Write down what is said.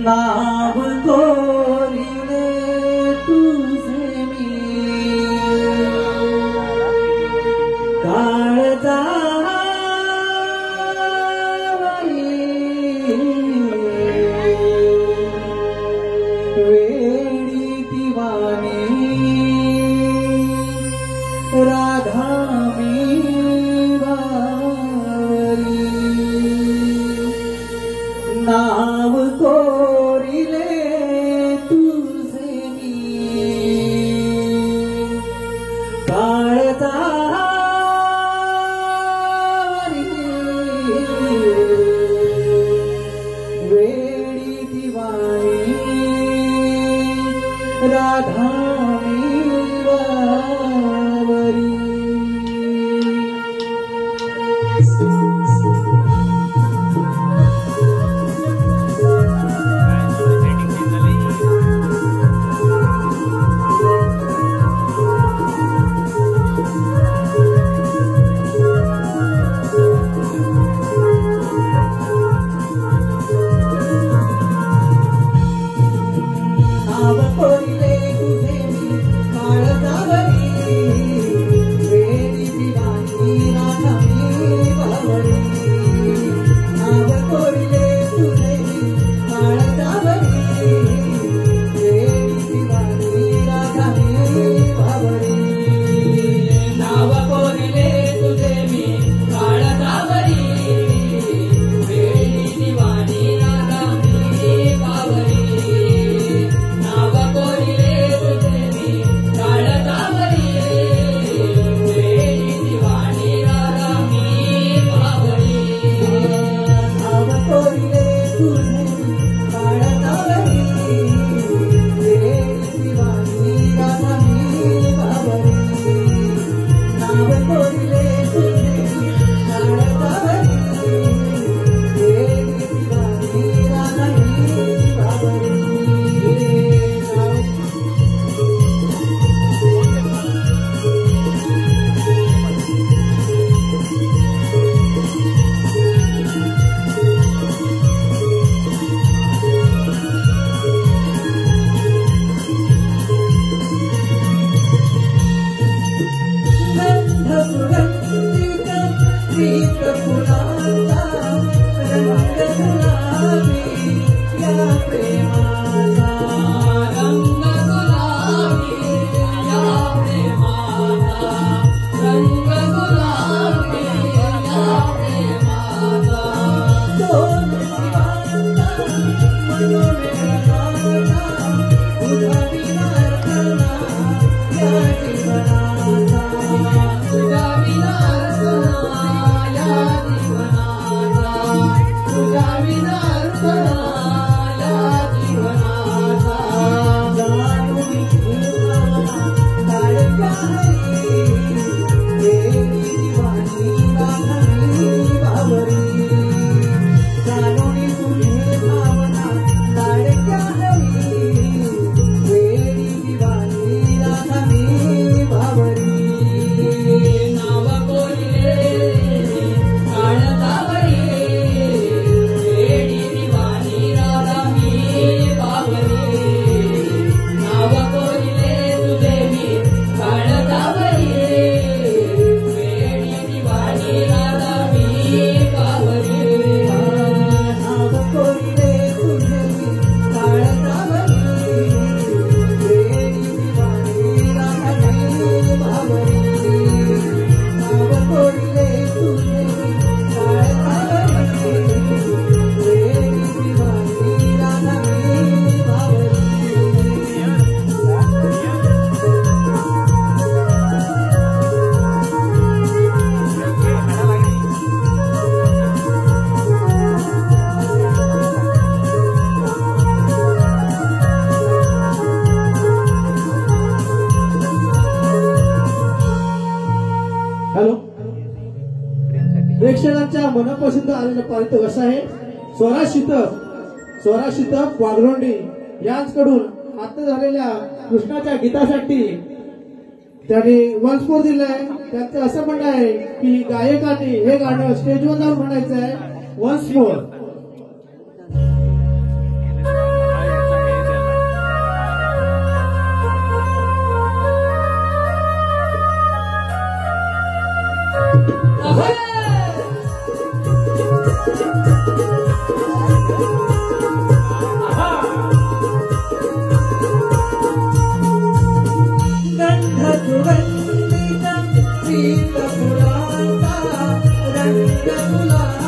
नाव कोरिले तुझे मी काळजावरी वेडी दिवाणी राधा मी बावरी नाव कोरिले तुझे मी काळजावरी वेडी दिवाणी राधा मी बावरी नाव कोरिले तुझे मी काळजावरी वेडी दिवाणी राधा मी बावरी नाव कोरिले तुझे मी काळजावरी वेडी दिवाणी राधा मी बावरी नाव कोरिले तुझे मी काळजावरी वेडी दिवाणी राधा मी बावरी नाव कोरिले तुझे मी काळजावरी वेडी दिवाणी राधा मी बावरी नाव कोरिले तुझे मी काळजावरी वेडी दिवाणी राधा मी बावरी नाव कोरिले तुझे मी काळजावरी वेडी दिवाणी राधा मी बावरी प्रेक्षकांच्या मनापासून आलेलं पारितोषिक असं आहे स्वराशित वाघरोंडी यांच्याकडून आता झालेल्या कृष्णाच्या गीतासाठी त्यांनी वन्स मोर दिलंय. त्यांचं असं म्हणणं आहे की गायकांनी हे गाणं स्टेजवर जाऊन म्हणायचं आहे वन्स मोर. तुला